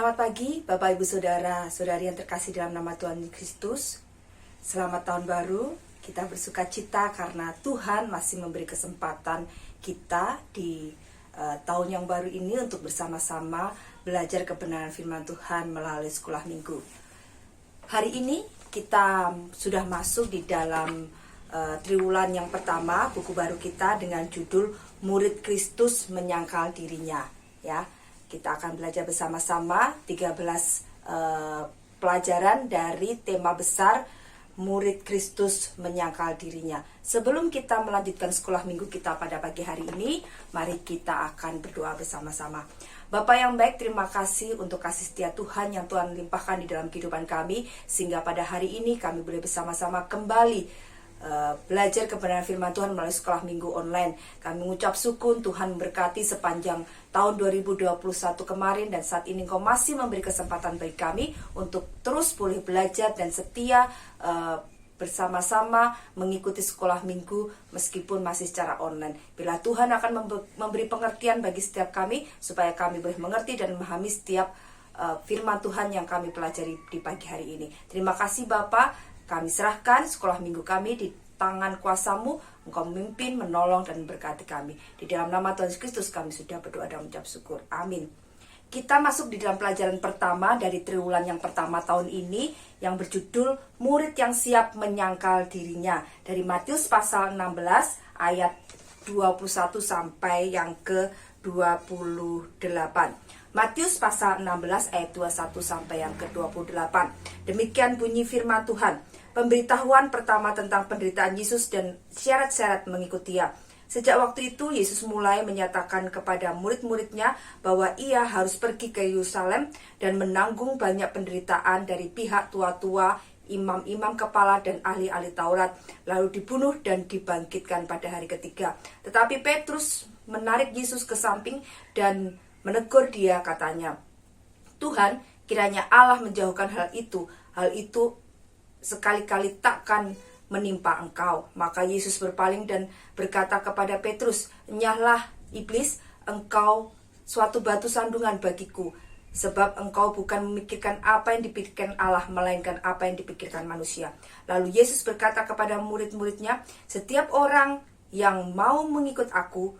Selamat pagi Bapak Ibu Saudara, saudari yang terkasih dalam nama Tuhan Kristus. Selamat tahun baru. Kita bersuka cita karena Tuhan masih memberi kesempatan kita di tahun yang baru ini untuk bersama-sama belajar kebenaran firman Tuhan melalui sekolah minggu. Hari ini kita sudah masuk di dalam triwulan yang pertama, buku baru kita dengan judul Murid Kristus Menyangkal Dirinya. Ya, kita akan belajar bersama-sama 13 pelajaran dari tema besar Murid Kristus Menyangkal Dirinya. Sebelum kita melanjutkan sekolah minggu kita pada pagi hari ini, mari kita akan berdoa bersama-sama. Bapa yang baik, terima kasih untuk kasih setia Tuhan yang Tuhan limpahkan di dalam kehidupan kami, sehingga pada hari ini kami boleh bersama-sama kembali belajar kebenaran firman Tuhan melalui sekolah minggu online. Kami mengucap syukur Tuhan memberkati sepanjang tahun 2021 kemarin, dan saat ini Engkau masih memberi kesempatan bagi kami untuk terus boleh belajar dan setia bersama-sama mengikuti sekolah minggu meskipun masih secara online. Bila Tuhan akan memberi pengertian bagi setiap kami supaya kami boleh mengerti dan memahami setiap firman Tuhan yang kami pelajari di pagi hari ini. Terima kasih Bapak. Kami serahkan sekolah minggu kami di tangan kuasa-Mu. Engkau memimpin, menolong, dan memberkati kami. Di dalam nama Tuhan Yesus Kristus kami sudah berdoa dan mengucap syukur. Amin. Kita masuk di dalam pelajaran pertama dari triwulan yang pertama tahun ini, yang berjudul Murid yang Siap Menyangkal Dirinya. Dari Matius pasal 16 ayat 21 sampai yang ke-28. Matius pasal 16 ayat 21 sampai yang ke-28. Demikian bunyi firman Tuhan. Pemberitahuan pertama tentang penderitaan Yesus dan syarat-syarat mengikuti Dia. Sejak waktu itu Yesus mulai menyatakan kepada murid-muridnya bahwa Ia harus pergi ke Yerusalem dan menanggung banyak penderitaan dari pihak tua-tua, imam-imam kepala dan ahli-ahli Taurat, lalu dibunuh dan dibangkitkan pada hari ketiga. Tetapi Petrus menarik Yesus ke samping dan menegur Dia, katanya, "Tuhan, kiranya Allah menjauhkan hal itu sekali-kali takkan menimpa Engkau." Maka Yesus berpaling dan berkata kepada Petrus, "Enyahlah iblis, engkau suatu batu sandungan bagiku, sebab engkau bukan memikirkan apa yang dipikirkan Allah, melainkan apa yang dipikirkan manusia." Lalu Yesus berkata kepada murid-muridnya, "Setiap orang yang mau mengikut aku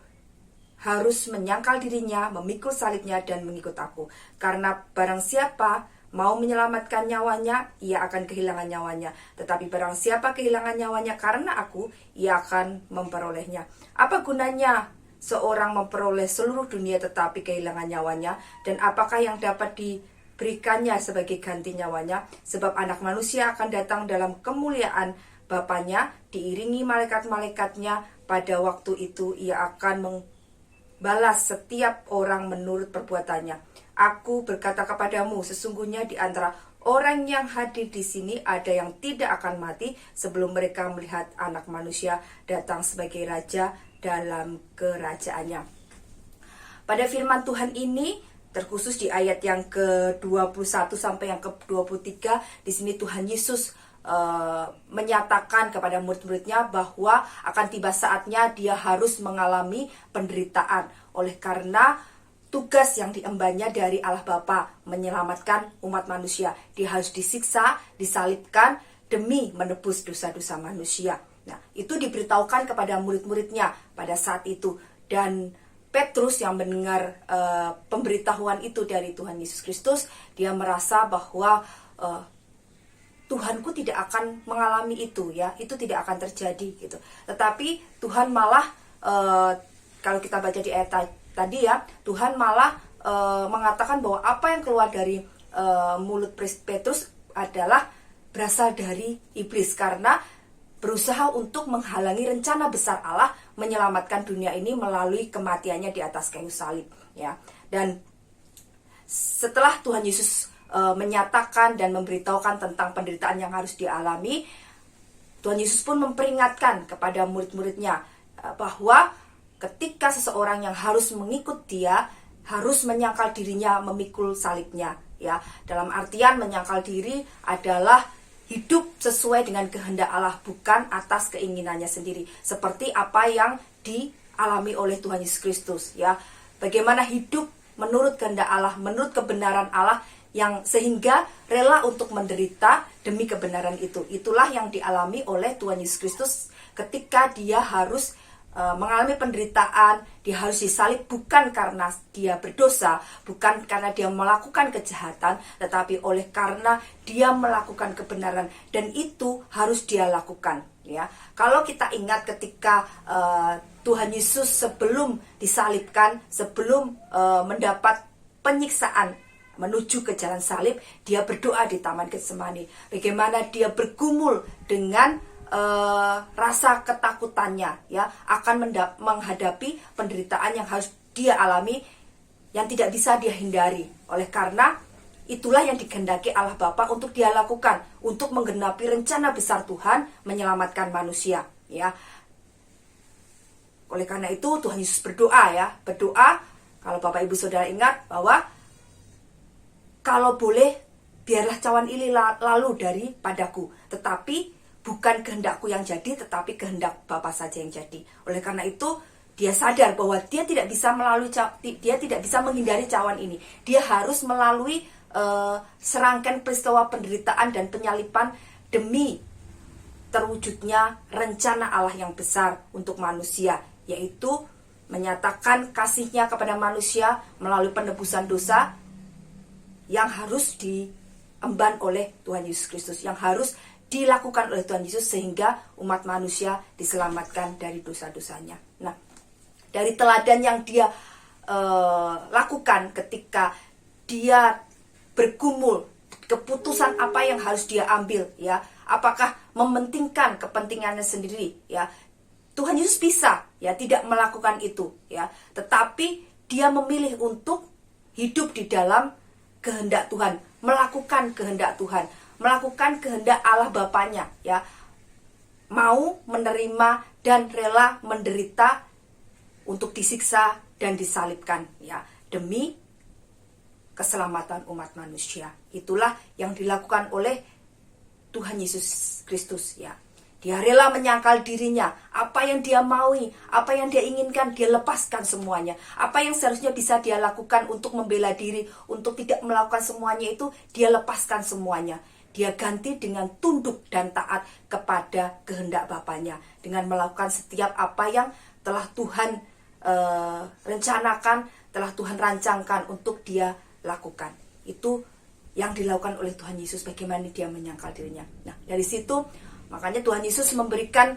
harus menyangkal dirinya, memikul salibnya, dan mengikut aku. Karena barang siapa mau menyelamatkan nyawanya, ia akan kehilangan nyawanya. Tetapi barang siapa kehilangan nyawanya karena aku, ia akan memperolehnya. Apa gunanya seorang memperoleh seluruh dunia tetapi kehilangan nyawanya? Dan apakah yang dapat diberikannya sebagai ganti nyawanya? Sebab anak manusia akan datang dalam kemuliaan Bapanya, diiringi malaikat-malaikatnya. Pada waktu itu ia akan membalas setiap orang menurut perbuatannya. Aku berkata kepadamu, sesungguhnya di antara orang yang hadir di sini ada yang tidak akan mati sebelum mereka melihat Anak Manusia datang sebagai Raja dalam kerajaannya." Pada firman Tuhan ini, terkhusus di ayat yang ke-21 sampai yang ke-23, di sini Tuhan Yesus menyatakan kepada murid-muridnya bahwa akan tiba saatnya Dia harus mengalami penderitaan. Oleh karena tugas yang diembannya dari Allah Bapa menyelamatkan umat manusia, Dia harus disiksa, disalibkan demi menebus dosa-dosa manusia. Nah, itu diberitahukan kepada murid-muridnya pada saat itu. Dan Petrus yang mendengar pemberitahuan itu dari Tuhan Yesus Kristus, dia merasa bahwa Tuhanku tidak akan mengalami itu, ya, itu tidak akan terjadi gitu. Tetapi Tuhan malah kalau kita baca di ayat tadi, ya, Tuhan malah mengatakan bahwa apa yang keluar dari mulut Petrus adalah berasal dari iblis, karena berusaha untuk menghalangi rencana besar Allah menyelamatkan dunia ini melalui kematiannya di atas kayu salib, ya. Dan setelah Tuhan Yesus menyatakan dan memberitahukan tentang penderitaan yang harus dialami, Tuhan Yesus pun memperingatkan kepada murid-muridnya bahwa ketika seseorang yang harus mengikut Dia harus menyangkal dirinya, memikul salibnya, ya. Dalam artian menyangkal diri adalah hidup sesuai dengan kehendak Allah, bukan atas keinginannya sendiri, seperti apa yang dialami oleh Tuhan Yesus Kristus, ya. Bagaimana hidup menurut kehendak Allah, menurut kebenaran Allah, yang sehingga rela untuk menderita demi kebenaran itu. Itulah yang dialami oleh Tuhan Yesus Kristus ketika dia harus mengalami penderitaan, dia harus disalib bukan karena dia berdosa, bukan karena dia melakukan kejahatan, tetapi oleh karena dia melakukan kebenaran, dan itu harus dia lakukan. Ya, kalau kita ingat ketika Tuhan Yesus sebelum disalibkan, sebelum mendapat penyiksaan menuju ke jalan salib, dia berdoa di Taman Getsemani. Bagaimana dia bergumul dengan rasa ketakutannya, ya, akan menghadapi penderitaan yang harus dia alami, yang tidak bisa dia hindari. Oleh karena itulah yang dikehendaki Allah Bapa untuk dia lakukan, untuk menggenapi rencana besar Tuhan menyelamatkan manusia, ya. Oleh karena itu Tuhan Yesus berdoa, ya, berdoa. Kalau Bapak Ibu Saudara ingat bahwa kalau boleh biarlah cawan ini lalu daripadaku, tetapi bukan kehendakku yang jadi, tetapi kehendak Bapa saja yang jadi. Oleh karena itu dia sadar bahwa dia tidak bisa menghindari cawan ini. Dia harus melalui serangkaian peristiwa penderitaan dan penyalipan demi terwujudnya rencana Allah yang besar untuk manusia, yaitu menyatakan kasih-Nya kepada manusia melalui penebusan dosa yang harus diemban oleh Tuhan Yesus Kristus, yang harus dilakukan oleh Tuhan Yesus sehingga umat manusia diselamatkan dari dosa-dosanya. Nah, dari teladan yang dia lakukan ketika dia bergumul, keputusan apa yang harus dia ambil, ya, apakah mementingkan kepentingannya sendiri, ya. Tuhan Yesus bisa, ya, tidak melakukan itu, ya, tetapi dia memilih untuk hidup di dalam kehendak Tuhan, melakukan kehendak Tuhan, melakukan kehendak Allah Bapanya, ya, mau menerima dan rela menderita untuk disiksa dan disalibkan, ya, demi keselamatan umat manusia. Itulah yang dilakukan oleh Tuhan Yesus Kristus, ya. Dia rela menyangkal dirinya, apa yang dia maui, apa yang dia inginkan, dia lepaskan semuanya. Apa yang seharusnya bisa dia lakukan untuk membela diri, untuk tidak melakukan semuanya itu, dia lepaskan semuanya. Dia ganti dengan tunduk dan taat kepada kehendak Bapanya, dengan melakukan setiap apa yang telah Tuhan rencanakan, telah Tuhan rancangkan untuk dia lakukan. Itu yang dilakukan oleh Tuhan Yesus, bagaimana dia menyangkal dirinya. Nah, dari situ makanya Tuhan Yesus memberikan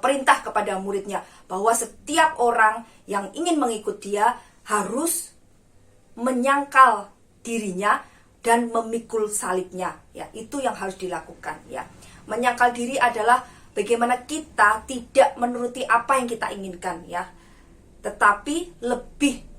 perintah kepada muridnya bahwa setiap orang yang ingin mengikut dia harus menyangkal dirinya dan memikul salibnya, ya. Itu yang harus dilakukan, ya. Menyangkal diri adalah bagaimana kita tidak menuruti apa yang kita inginkan, ya, tetapi lebih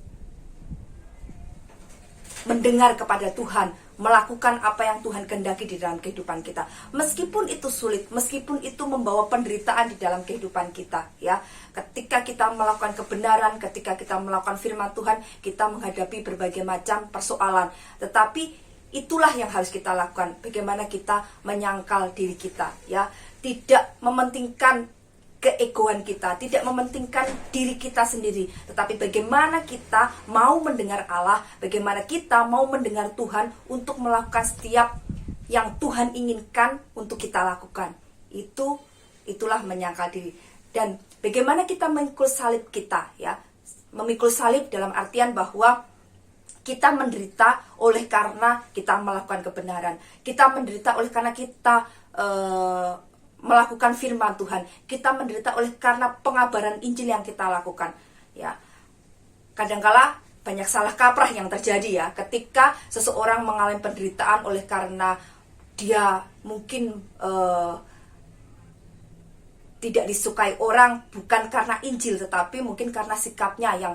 mendengar kepada Tuhan, melakukan apa yang Tuhan kehendaki di dalam kehidupan kita. Meskipun itu sulit, meskipun itu membawa penderitaan di dalam kehidupan kita, ya. Ketika kita melakukan kebenaran, ketika kita melakukan firman Tuhan, kita menghadapi berbagai macam persoalan. Tetapi itulah yang harus kita lakukan. Bagaimana kita menyangkal diri kita, ya. Tidak mementingkan keegoan kita, tidak mementingkan diri kita sendiri, tetapi bagaimana kita mau mendengar Allah, bagaimana kita mau mendengar Tuhan untuk melakukan setiap yang Tuhan inginkan untuk kita lakukan. Itulah menyangkal diri. Dan bagaimana kita memikul salib kita, ya. Memikul salib dalam artian bahwa kita menderita oleh karena kita melakukan kebenaran. Kita menderita oleh karena kita melakukan firman Tuhan. Kita menderita oleh karena pengabaran Injil yang kita lakukan, ya. Kadangkala banyak salah kaprah yang terjadi, ya, ketika seseorang mengalami penderitaan oleh karena dia mungkin tidak disukai orang, bukan karena Injil, tetapi mungkin karena sikapnya yang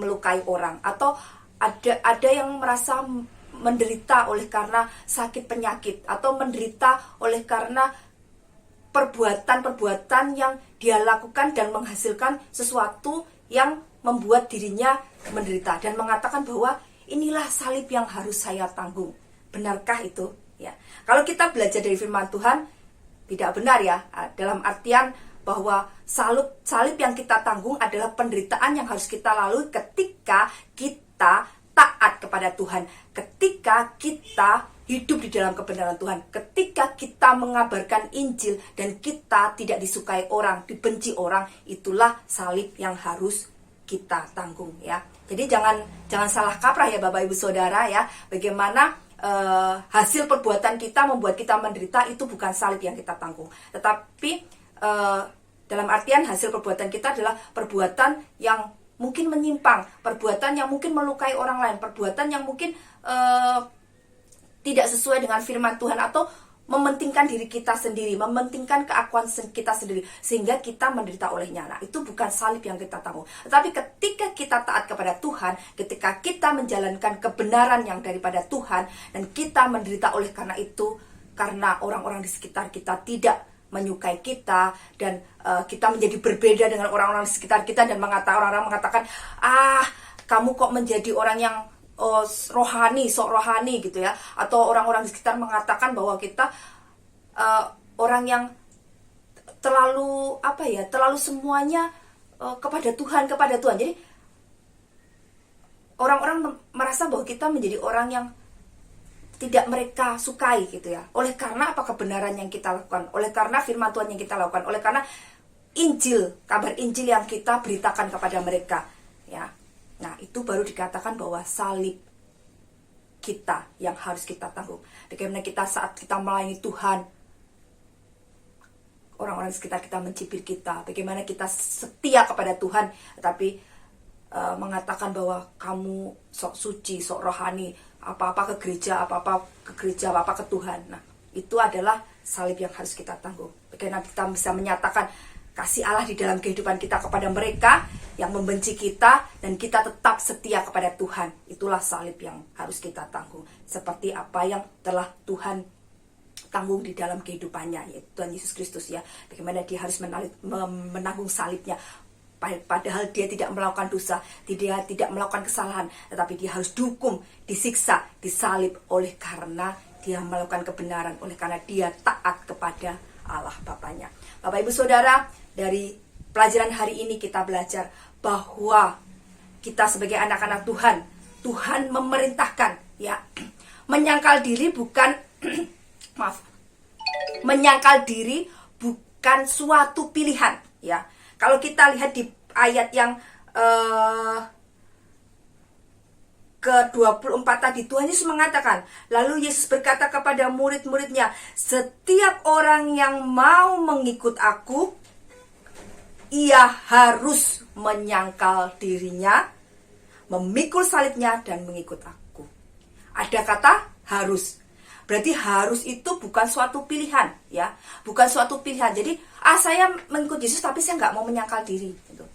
melukai orang, atau ada yang merasa menderita oleh karena sakit penyakit, atau menderita oleh karena perbuatan-perbuatan yang dia lakukan dan menghasilkan sesuatu yang membuat dirinya menderita, dan mengatakan bahwa inilah salib yang harus saya tanggung. Benarkah itu? Ya. Kalau kita belajar dari firman Tuhan, tidak benar, ya. Dalam artian bahwa salib yang kita tanggung adalah penderitaan yang harus kita lalui ketika kita taat kepada Tuhan, ketika kita hidup di dalam kebenaran Tuhan, ketika kita mengabarkan Injil dan kita tidak disukai orang, dibenci orang, itulah salib yang harus kita tanggung ya. Jadi jangan salah kaprah ya Bapak Ibu Saudara ya. Bagaimana hasil perbuatan kita membuat kita menderita, itu bukan salib yang kita tanggung, tetapi dalam artian hasil perbuatan kita adalah perbuatan yang mungkin menyimpang, perbuatan yang mungkin melukai orang lain, perbuatan yang mungkin tidak sesuai dengan firman Tuhan, atau mementingkan diri kita sendiri, mementingkan keakuan kita sendiri, sehingga kita menderita olehnya. Nah, itu bukan salib yang kita tanggung. Tetapi ketika kita taat kepada Tuhan, ketika kita menjalankan kebenaran yang daripada Tuhan, dan kita menderita oleh karena itu, karena orang-orang di sekitar kita tidak menyukai kita, dan kita menjadi berbeda dengan orang-orang di sekitar kita, dan orang-orang mengatakan, kamu kok menjadi orang yang rohani, sok rohani gitu ya, atau orang-orang di sekitar mengatakan bahwa kita orang yang terlalu terlalu semuanya kepada Tuhan. Jadi orang-orang merasa bahwa kita menjadi orang yang tidak mereka sukai gitu ya, oleh karena apa kebenaran yang kita lakukan, oleh karena firman Tuhan yang kita lakukan, oleh karena Injil, kabar Injil yang kita beritakan kepada mereka ya. Nah, itu baru dikatakan bahwa salib kita yang harus kita tanggung. Bagaimana kita saat kita melayani Tuhan, orang-orang di sekitar kita mencibir kita, bagaimana kita setia kepada Tuhan, tapi mengatakan bahwa kamu sok suci, sok rohani, apa-apa ke gereja, apa-apa ke Tuhan. Nah, itu adalah salib yang harus kita tanggung. Bagaimana kita bisa menyatakan kasih Allah di dalam kehidupan kita kepada mereka yang membenci kita, dan kita tetap setia kepada Tuhan. Itulah salib yang harus kita tanggung, seperti apa yang telah Tuhan tanggung di dalam kehidupannya, yaitu Tuhan Yesus Kristus ya. Bagaimana dia harus menanggung salibnya, padahal dia tidak melakukan dosa, dia tidak melakukan kesalahan, tetapi dia harus dihukum, disiksa, disalib oleh karena dia melakukan kebenaran, oleh karena dia taat kepada Allah Bapaknya. Bapak Ibu Saudara, dari pelajaran hari ini kita belajar bahwa kita sebagai anak-anak Tuhan, Tuhan memerintahkan ya, menyangkal diri bukan menyangkal diri bukan suatu pilihan ya. Kalau kita lihat di ayat yang ke-24 tadi, Tuhan Yesus mengatakan, lalu Yesus berkata kepada murid-muridnya, setiap orang yang mau mengikut aku, ia harus menyangkal dirinya, memikul salibnya, dan mengikut aku. Ada kata harus. Berarti harus itu bukan suatu pilihan ya, bukan suatu pilihan. Jadi saya mengikut Yesus tapi saya nggak mau menyangkal diri gitu.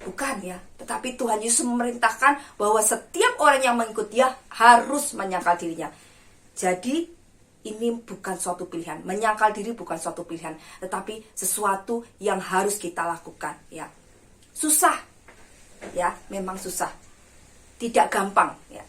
Bukan ya, tetapi Tuhan Yesus memerintahkan bahwa setiap orang yang mengikut dia harus menyangkal dirinya. Jadi ini bukan suatu pilihan, menyangkal diri bukan suatu pilihan, tetapi sesuatu yang harus kita lakukan ya. Susah ya, memang susah, tidak gampang ya.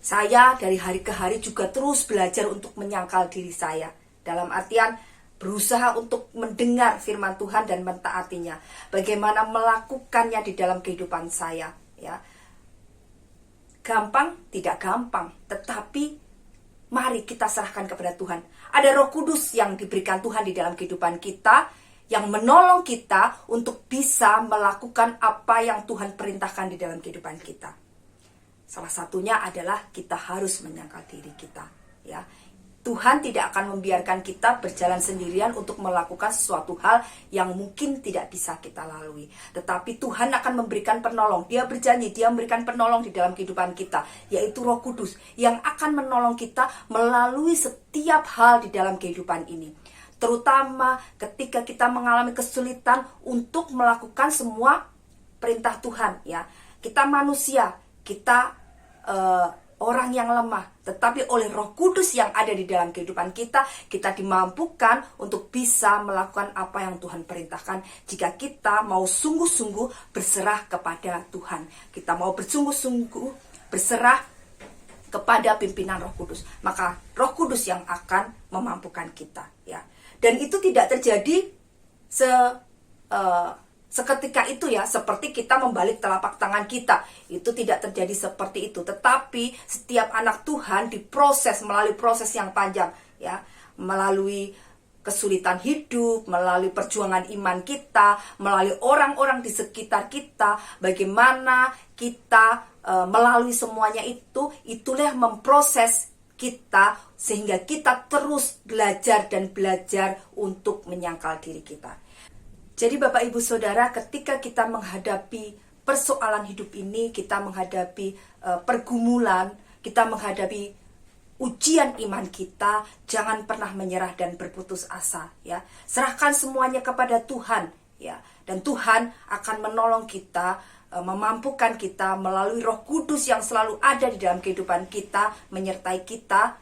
Saya dari hari ke hari juga terus belajar untuk menyangkal diri saya, dalam artian berusaha untuk mendengar firman Tuhan dan mentaatinya. Bagaimana melakukannya di dalam kehidupan saya ya. Gampang? Tidak gampang, tetapi mari kita serahkan kepada Tuhan. Ada Roh Kudus yang diberikan Tuhan di dalam kehidupan kita, yang menolong kita untuk bisa melakukan apa yang Tuhan perintahkan di dalam kehidupan kita. Salah satunya adalah kita harus menyangkal diri kita ya. Tuhan tidak akan membiarkan kita berjalan sendirian untuk melakukan sesuatu hal yang mungkin tidak bisa kita lalui. Tetapi Tuhan akan memberikan penolong. Dia berjanji, dia memberikan penolong di dalam kehidupan kita, yaitu Roh Kudus yang akan menolong kita melalui setiap hal di dalam kehidupan ini. Terutama ketika kita mengalami kesulitan untuk melakukan semua perintah Tuhan ya. Kita manusia, kita orang yang lemah, tetapi oleh Roh Kudus yang ada di dalam kehidupan kita, kita dimampukan untuk bisa melakukan apa yang Tuhan perintahkan. Jika kita mau sungguh-sungguh berserah kepada Tuhan, kita mau bersungguh-sungguh berserah kepada pimpinan Roh Kudus, maka Roh Kudus yang akan memampukan kita ya. Dan itu tidak terjadi seketika itu ya, seperti kita membalik telapak tangan kita. Itu tidak terjadi seperti itu. Tetapi setiap anak Tuhan diproses melalui proses yang panjang ya, melalui kesulitan hidup, melalui perjuangan iman kita, melalui orang-orang di sekitar kita, bagaimana kita melalui semuanya itu, itulah memproses kita sehingga kita terus belajar dan belajar untuk menyangkal diri kita. Jadi Bapak Ibu Saudara, ketika kita menghadapi persoalan hidup ini, kita menghadapi pergumulan, kita menghadapi ujian iman kita, jangan pernah menyerah dan berputus asa ya. Serahkan semuanya kepada Tuhan ya, dan Tuhan akan menolong kita, memampukan kita melalui Roh Kudus yang selalu ada di dalam kehidupan kita, menyertai kita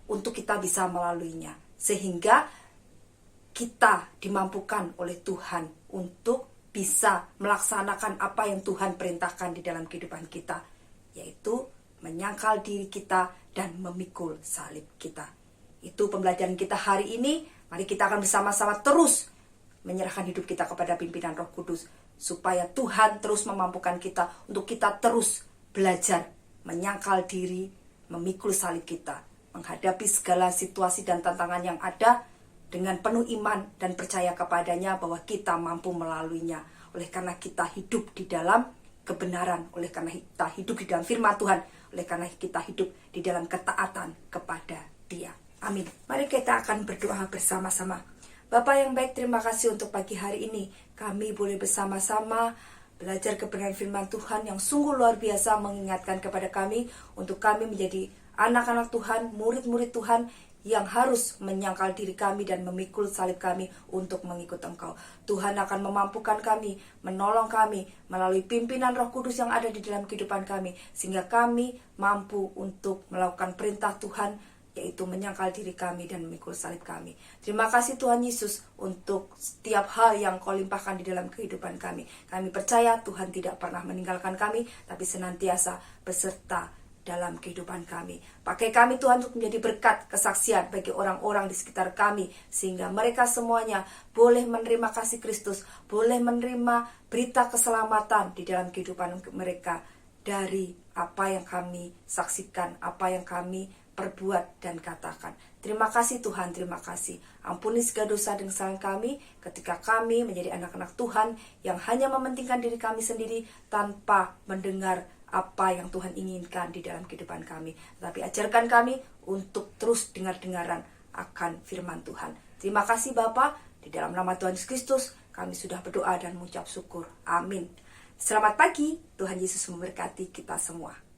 untuk kita bisa melaluinya, sehingga kita dimampukan oleh Tuhan untuk bisa melaksanakan apa yang Tuhan perintahkan di dalam kehidupan kita, yaitu menyangkal diri kita dan memikul salib kita. Itu pembelajaran kita hari ini. Mari kita akan bersama-sama terus menyerahkan hidup kita kepada pimpinan Roh Kudus, supaya Tuhan terus memampukan kita untuk kita terus belajar menyangkal diri, memikul salib kita, menghadapi segala situasi dan tantangan yang ada dengan penuh iman dan percaya kepadanya bahwa kita mampu melaluinya. Oleh karena kita hidup di dalam kebenaran, oleh karena kita hidup di dalam firman Tuhan, oleh karena kita hidup di dalam ketaatan kepada Dia. Amin. Mari kita akan berdoa bersama-sama. Bapa yang baik, terima kasih untuk pagi hari ini. Kami boleh bersama-sama belajar kebenaran firman Tuhan yang sungguh luar biasa, mengingatkan kepada kami untuk kami menjadi anak-anak Tuhan, murid-murid Tuhan yang harus menyangkal diri kami dan memikul salib kami untuk mengikut Engkau. Tuhan akan memampukan kami, menolong kami melalui pimpinan Roh Kudus yang ada di dalam kehidupan kami, sehingga kami mampu untuk melakukan perintah Tuhan, yaitu menyangkal diri kami dan memikul salib kami. Terima kasih Tuhan Yesus untuk setiap hal yang Kau limpahkan di dalam kehidupan kami. Kami percaya Tuhan tidak pernah meninggalkan kami, tapi senantiasa beserta dalam kehidupan kami. Pakai kami Tuhan untuk menjadi berkat kesaksian bagi orang-orang di sekitar kami, sehingga mereka semuanya boleh menerima kasih Kristus, boleh menerima berita keselamatan di dalam kehidupan mereka dari apa yang kami saksikan, apa yang kami perbuat dan katakan. Terima kasih Tuhan, terima kasih. Ampuni segala dosa dan kesalahan kami ketika kami menjadi anak-anak Tuhan yang hanya mementingkan diri kami sendiri tanpa mendengar apa yang Tuhan inginkan di dalam kehidupan kami. Tapi ajarkan kami untuk terus dengar-dengaran akan firman Tuhan. Terima kasih Bapa, di dalam nama Tuhan Yesus Kristus kami sudah berdoa dan mengucap syukur. Amin. Selamat pagi, Tuhan Yesus memberkati kita semua.